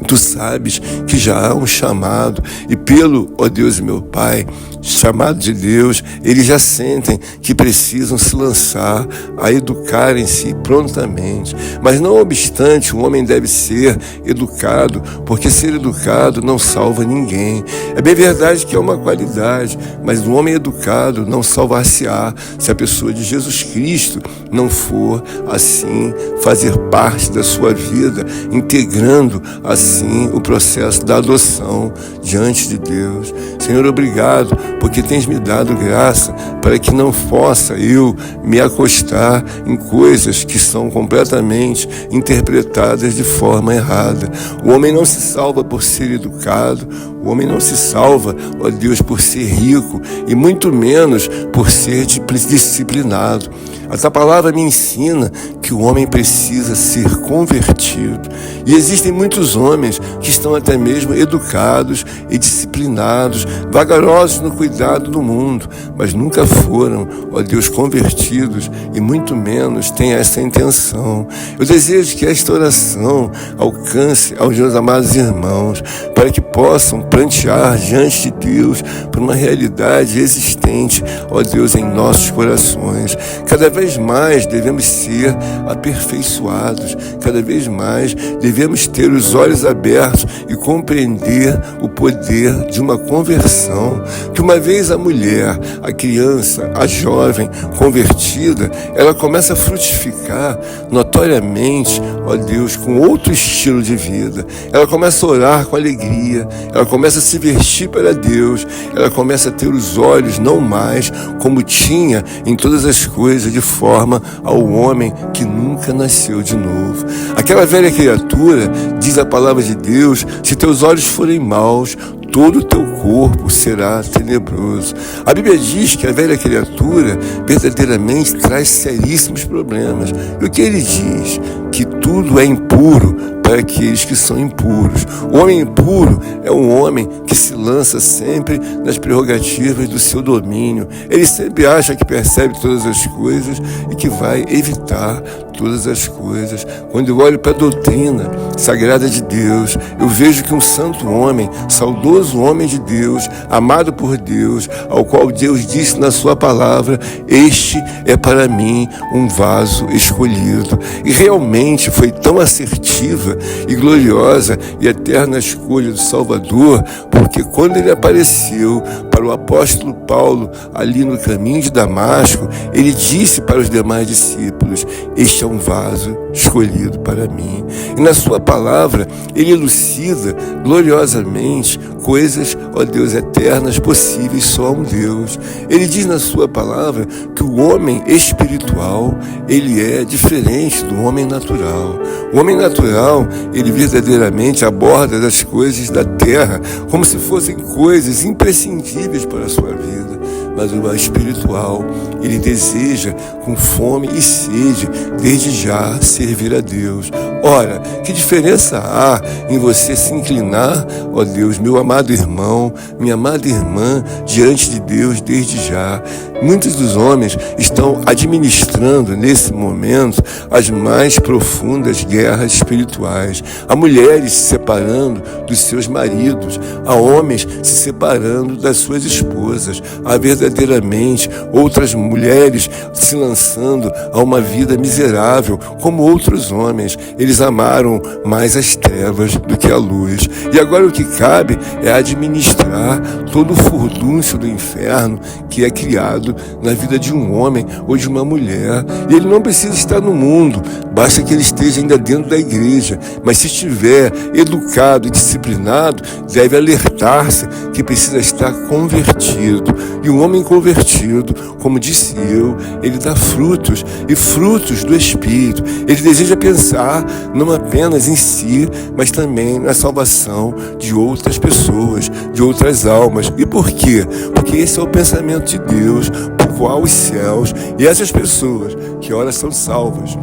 Tu sabes que já há um chamado, e pelo, ó Deus meu Pai, chamado de Deus, eles já sentem que precisam se lançar a educarem-se prontamente. Mas não obstante, o homem deve ser educado, porque ser educado não salva ninguém. É bem verdade que é uma qualidade, mas o homem educado não salvar-se-á se a pessoa de Jesus Cristo não for, assim, fazer parte da sua vida, integrando, assim, o processo da adoção diante de Deus. Senhor, obrigado, porque tens me dado graça para que não possa eu me acostar em coisas que são completamente interpretadas de forma errada. O homem não se salva por ser educado, o homem não se salva, ó Deus, por ser rico, e muito menos por ser disciplinado. Essa palavra me ensina que o homem precisa ser convertido. E existem muitos homens que estão até mesmo educados e disciplinados, vagarosos no cuidado do mundo, mas nunca foram, ó Deus, convertidos, e muito menos têm essa intenção. Eu desejo que esta oração alcance aos meus amados irmãos, para que possam plantear diante de Deus por uma realidade existente, ó Deus, em nossos corações. Cada vez mais devemos ser aperfeiçoados, cada vez mais devemos ter os olhos abertos e compreender o poder de uma conversão, que uma vez a mulher, a criança, a jovem convertida, ela começa a frutificar notoriamente, ó Deus, com outro estilo de vida. Ela começa a orar com alegria, ela começa a se vestir para Deus, ela começa a ter os olhos não mais como tinha em todas as coisas, de forma ao homem que nunca nasceu de novo. Aquela velha criatura, diz a palavra de Deus, se teus olhos forem maus, todo o teu corpo será tenebroso. A Bíblia diz que a velha criatura verdadeiramente traz seríssimos problemas. E o que ele diz? Que tudo é impuro para aqueles que são impuros. O homem impuro é um homem que se lança sempre nas prerrogativas do seu domínio. Ele sempre acha que percebe todas as coisas e que vai evitar todas as coisas. Quando eu olho para a doutrina sagrada de Deus, eu vejo que um santo homem, saudoso homem de Deus, amado por Deus, ao qual Deus disse na sua palavra: este é para mim um vaso escolhido. E realmente foi tão assertiva e gloriosa e eterna escolha do Salvador, porque quando ele apareceu para o apóstolo Paulo ali no caminho de Damasco, ele disse para os demais discípulos: este é um vaso escolhido para mim. E na sua palavra ele elucida gloriosamente coisas, ó Deus, eternas, possíveis só a um Deus. Ele diz na sua palavra que o homem espiritual, ele é diferente do homem natural. O homem natural, ele verdadeiramente aborda das coisas da terra como se fossem coisas imprescindíveis para a sua vida. Mas o espiritual, ele deseja com fome e sede, desde já, servir a Deus. Ora, que diferença há em você se inclinar, ó Deus, meu amado irmão, minha amada irmã, diante de Deus desde já? Muitos dos homens estão administrando nesse momento as mais profundas guerras espirituais. Há mulheres se separando dos seus maridos, há homens se separando das suas esposas. Há verdadeiramente verdadeiramente outras mulheres se lançando a uma vida miserável, como outros homens. Eles amaram mais as trevas do que a luz. E agora o que cabe é administrar todo o furdúncio do inferno que é criado na vida de um homem ou de uma mulher. E ele não precisa estar no mundo, basta que ele esteja ainda dentro da igreja. Mas se estiver educado e disciplinado, deve alertar-se que precisa estar convertido. E um homem convertido, como disse eu, ele dá frutos, e frutos do Espírito. Ele deseja pensar não apenas em si, mas também na salvação de outras pessoas, de outras almas. E por quê? Porque esse é o pensamento de Deus, povoar os céus, e essas pessoas que ora são salvas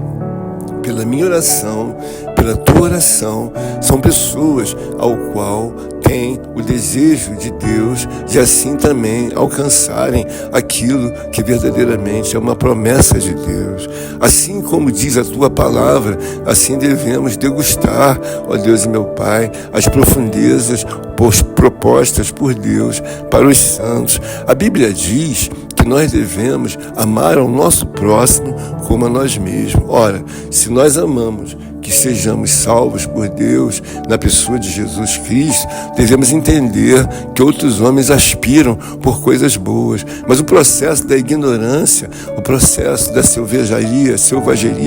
pela minha oração, pela tua oração, são pessoas ao qual tem o desejo de Deus de assim também alcançarem aquilo que verdadeiramente é uma promessa de Deus. Assim como diz a tua palavra, assim devemos degustar, ó Deus e meu Pai, as profundezas propostas por Deus para os santos. A Bíblia diz que nós devemos amar ao nosso próximo como a nós mesmos. Ora, se nós amamos que sejamos salvos por Deus na pessoa de Jesus Cristo, devemos entender que outros homens aspiram por coisas boas, mas o processo da ignorância, o processo da selvageria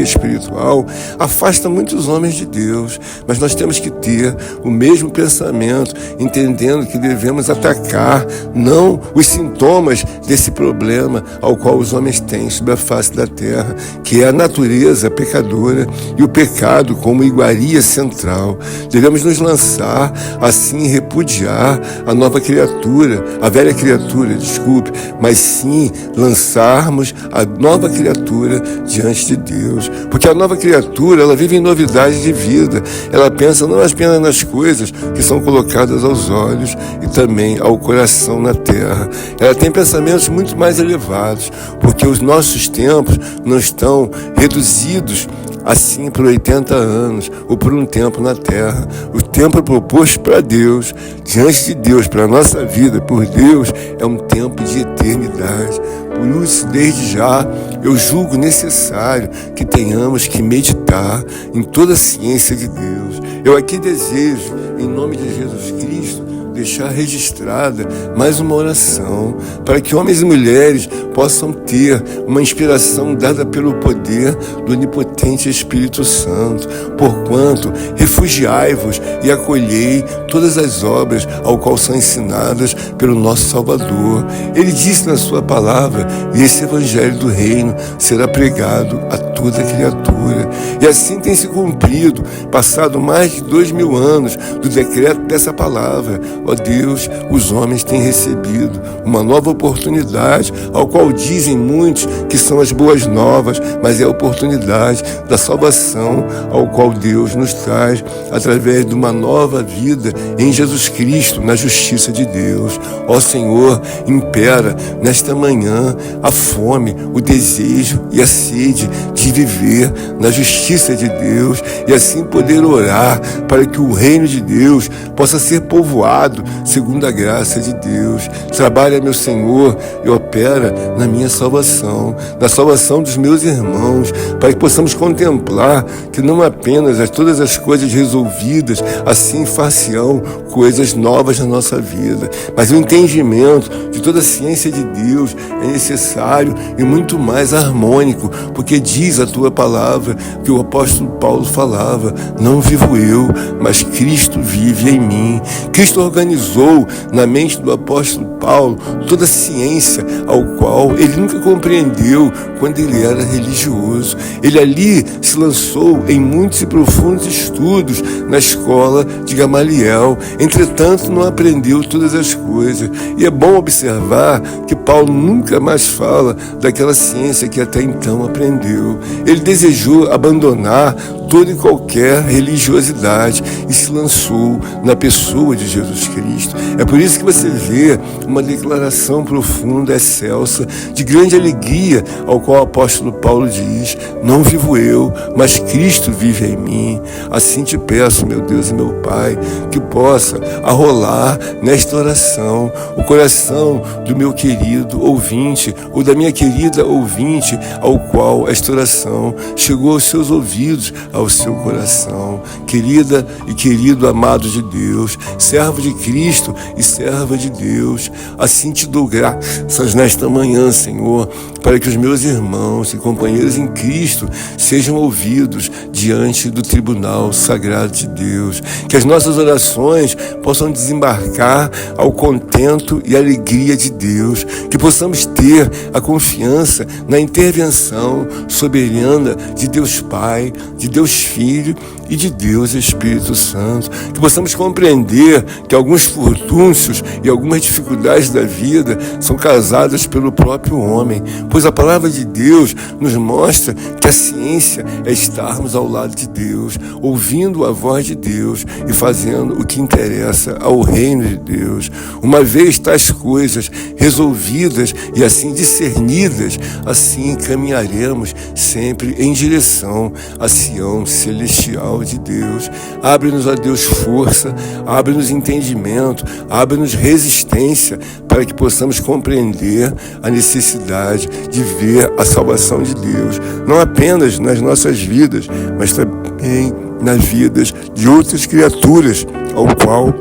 espiritual afasta muitos homens de Deus. Mas nós temos que ter o mesmo pensamento, entendendo que devemos atacar não os sintomas desse problema ao qual os homens têm sobre a face da terra, que é a natureza pecadora e o pecado como iguaria central. Devemos nos lançar, assim repudiar a nova criatura, a velha criatura, desculpe, mas sim lançarmos a nova criatura diante de Deus. Porque a nova criatura, ela vive em novidade de vida. Ela pensa não apenas nas coisas que são colocadas aos olhos e também ao coração na terra. Ela tem pensamentos muito mais elevados, porque os nossos tempos não estão reduzidos assim por 80 anos ou por um tempo na terra. O tempo proposto para Deus, diante de Deus, para a nossa vida, por Deus, é um tempo de eternidade. Por isso, desde já, eu julgo necessário que tenhamos que meditar em toda a ciência de Deus. Eu aqui desejo, em nome de Jesus Cristo, deixar registrada mais uma oração para que homens e mulheres possam ter uma inspiração dada pelo poder do onipotente Espírito Santo. Porquanto refugiai-vos e acolhei todas as obras ao qual são ensinadas pelo nosso Salvador. Ele disse na sua palavra, e esse evangelho do reino será pregado a toda criatura. E assim tem se cumprido, passado mais de 2000 anos do decreto dessa palavra. Ó Deus, os homens têm recebido uma nova oportunidade, ao qual dizem muitos que são as boas novas, mas é a oportunidade da salvação, ao qual Deus nos traz através de uma nova vida em Jesus Cristo, na justiça de Deus. Ó Senhor, impera nesta manhã a fome, o desejo e a sede de viver na justiça de Deus e assim poder orar para que o reino de Deus possa ser povoado segundo a graça de Deus. Trabalha, meu Senhor, e opera na minha salvação, na salvação dos meus irmãos, para que possamos contemplar que não apenas todas as coisas resolvidas assim far-se-ão coisas novas na nossa vida, mas o entendimento de toda a ciência de Deus é necessário e muito mais harmônico, porque diz a tua palavra que o apóstolo Paulo falava: não vivo eu, mas Cristo vive em mim. Cristo organizou na mente do apóstolo Paulo toda a ciência ao qual ele nunca compreendeu quando ele era religioso. Ele ali se lançou em muitos e profundos estudos na escola de Gamaliel, entretanto não aprendeu todas as coisas. E é bom observar que Paulo nunca mais fala daquela ciência que até então aprendeu. Ele desejou abandonar toda e qualquer religiosidade e se lançou na pessoa de Jesus Cristo. É por isso que você vê uma declaração profunda, excelsa de grande alegria, ao qual o apóstolo Paulo diz: não vivo eu, mas Cristo vive em mim. Assim te peço, meu Deus e meu Pai, que possa arrolar nesta oração o coração do meu querido ouvinte, ou da minha querida ouvinte, ao qual esta oração chegou aos seus ouvidos, ao seu coração. Querida e querido amado de Deus, servo de Cristo e serva de Deus, assim te dou graças nesta manhã, Senhor, para que os meus irmãos e companheiros em Cristo sejam ouvidos diante do tribunal sagrado de Deus, que as nossas orações possam desembarcar ao contento e alegria de Deus, que possamos ter a confiança na intervenção soberana de Deus Pai, de Deus Filho e de Deus Espírito Santo, que possamos compreender que alguns furdúncios e algumas dificuldades da vida são causadas pelo próprio homem, pois a palavra de Deus nos mostra que a ciência é estarmos ao lado de Deus, ouvindo a voz de Deus e fazendo o que interessa ao reino de Deus. Uma vez tais coisas resolvidas e assim discernidas, assim caminharemos sempre em direção à Sião celestial de Deus. Abre-nos, ó Deus, força, abre-nos entendimento, abre-nos resistência, para que possamos compreender a necessidade de ver a salvação de Deus, não apenas nas nossas vidas, mas também nas vidas de outras criaturas, ao qual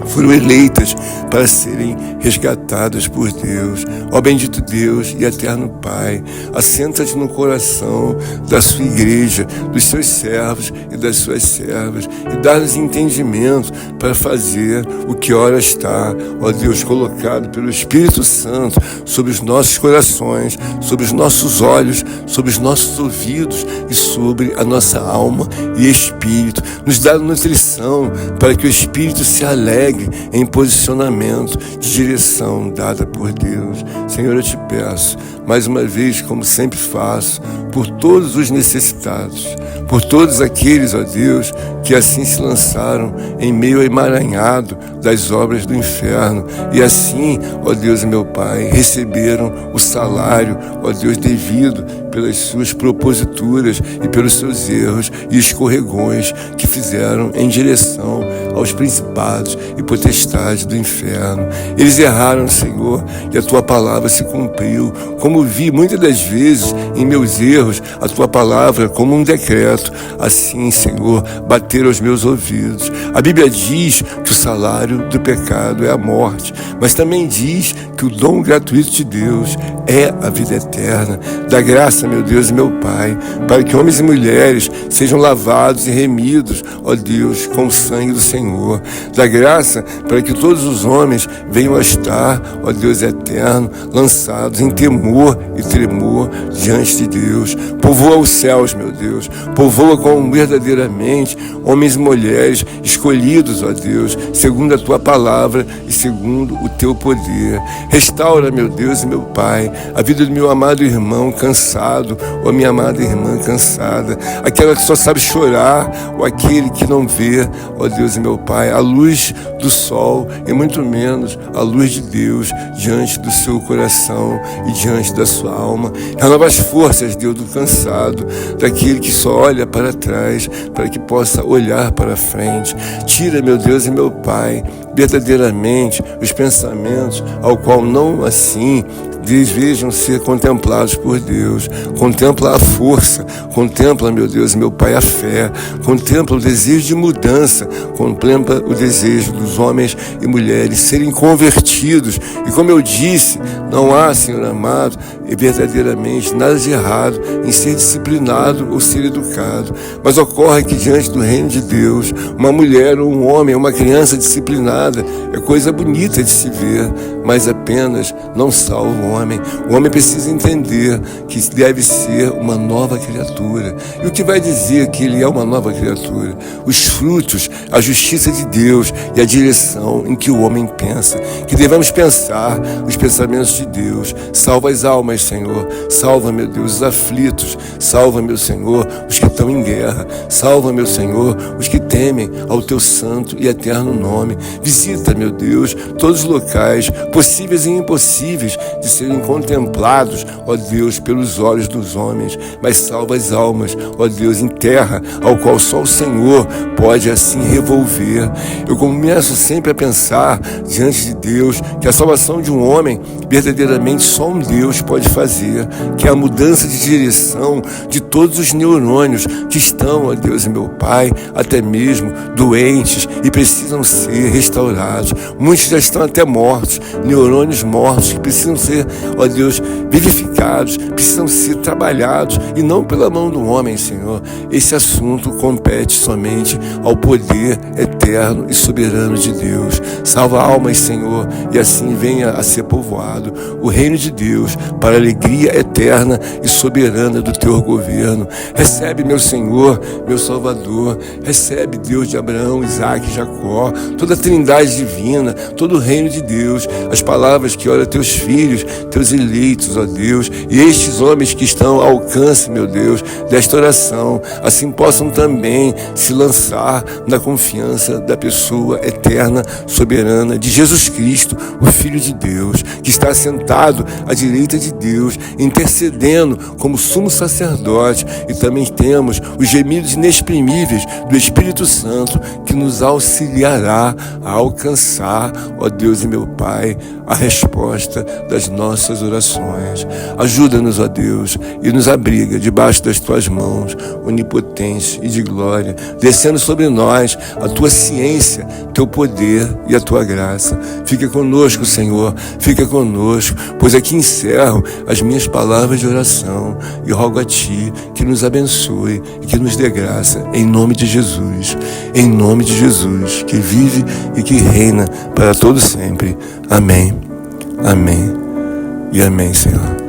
foram eleitas para serem resgatadas por Deus. Ó bendito Deus e eterno Pai, assenta-te no coração da sua igreja, dos seus servos e das suas servas, e dá-nos entendimento para fazer o que ora está, ó Deus, colocado pelo Espírito Santo sobre os nossos corações, sobre os nossos olhos, sobre os nossos ouvidos e sobre a nossa alma e espírito. Nos dá nutrição para que o Espírito se alegre em posicionamento de direção dada por Deus. Senhor, eu te peço, mais uma vez, como sempre faço, por todos os necessitados, por todos aqueles, ó Deus, que assim se lançaram em meio ao emaranhado das obras do inferno, e assim, ó Deus e meu Pai, receberam o salário, ó Deus, devido pelas suas proposituras e pelos seus erros e escorregões que fizeram em direção aos principados e potestades do inferno. Eles erraram, Senhor, e a tua palavra se cumpriu. Como vi muitas das vezes em meus erros a tua palavra como um decreto, assim, Senhor, bater aos meus ouvidos. A Bíblia diz que o salário do pecado é a morte, mas também diz que o dom gratuito de Deus é a vida eterna. Dá graça, meu Deus e meu Pai, para que homens e mulheres sejam lavados e remidos, ó Deus, com o sangue do Senhor. Dá graça para que todos os homens venham a estar, ó Deus eterno, lançados em temor e tremor diante de Deus. Povoa os céus, meu Deus, povoa com verdadeiramente homens e mulheres escolhidos, ó Deus, segundo a tua palavra e segundo o teu poder. Restaura, meu Deus e meu Pai, a vida do meu amado irmão cansado, ou minha amada irmã cansada, aquela que só sabe chorar, ou aquele que não vê, ó Deus e meu Pai, a luz do sol e muito menos a luz de Deus diante do seu coração e diante da sua alma. Renova as forças, Deus, do cansado, daquele que só olha para trás, para que possa olhar para frente. Tira, meu Deus e meu Pai, verdadeiramente os pensamentos ao qual não assim desejam ser contemplados por Deus. Contempla a força, contempla, meu Deus e meu Pai, a fé, contempla o desejo de mudança, contempla o desejo dos homens e mulheres serem convertidos. E como eu disse, não há, Senhor amado, e verdadeiramente nada de errado em ser disciplinado ou ser educado, mas ocorre que diante do reino de Deus, uma mulher ou um homem, uma criança disciplinada é coisa bonita de se ver, mas apenas não salva o homem. O homem precisa entender que deve ser uma nova criatura. E o que vai dizer que ele é uma nova criatura? Os frutos, a justiça de Deus e a direção em que o homem pensa. Que devemos pensar os pensamentos de Deus. Salva as almas, Senhor. Salva, meu Deus, os aflitos. Salva, meu Senhor, os que estão em guerra. Salva, meu Senhor, os que temem ao teu santo e eterno nome. Visita, meu Deus, todos os locais possíveis e impossíveis de serem contemplados, ó Deus, pelos olhos dos homens, mas salva as almas, ó Deus, em terra, ao qual só o Senhor pode assim revolver. Eu começo sempre a pensar diante de Deus que a salvação de um homem verdadeiramente só um Deus pode fazer, que é a mudança de direção de todos os neurônios que estão, ó Deus e meu Pai, até mesmo doentes e precisam ser restaurados. Muitos já estão até mortos, neurônios mortos que precisam ser, ó Deus, verificados, precisam ser trabalhados e não pela mão do homem, Senhor. Esse assunto compete somente ao poder eterno e soberano de Deus. Salva almas, Senhor, e assim venha a ser povoado o reino de Deus para a alegria eterna e soberana do teu governo. Recebe, meu Senhor, meu Salvador, recebe, Deus de Abraão, Isaque e Jacó, toda a trindade divina, todo o reino de Deus, as palavras que olha teus filhos, teus eleitos, ó Deus, e estes homens que estão ao alcance, meu Deus, desta oração, assim possam também se lançar na confiança da pessoa eterna, soberana de Jesus Cristo, o Filho de Deus, que está sentado à direita de Deus, intercedendo como sumo sacerdote, e também temos os gemidos inexprimíveis do Espírito Santo, que nos auxiliará a alcançar, ó Deus e meu Pai, a resposta das nossas orações. Ajuda-nos, ó Deus, e nos abriga debaixo das tuas mãos, onipotente e de glória, descendo sobre nós a tua ciência, teu poder e a tua graça. Fica conosco, Senhor, fica conosco, pois aqui encerro as minhas palavras de oração e rogo a Ti que nos abençoe e que nos dê graça, em nome de Jesus, que vive e que reina para todo sempre. Amém, amém e amém, Senhor.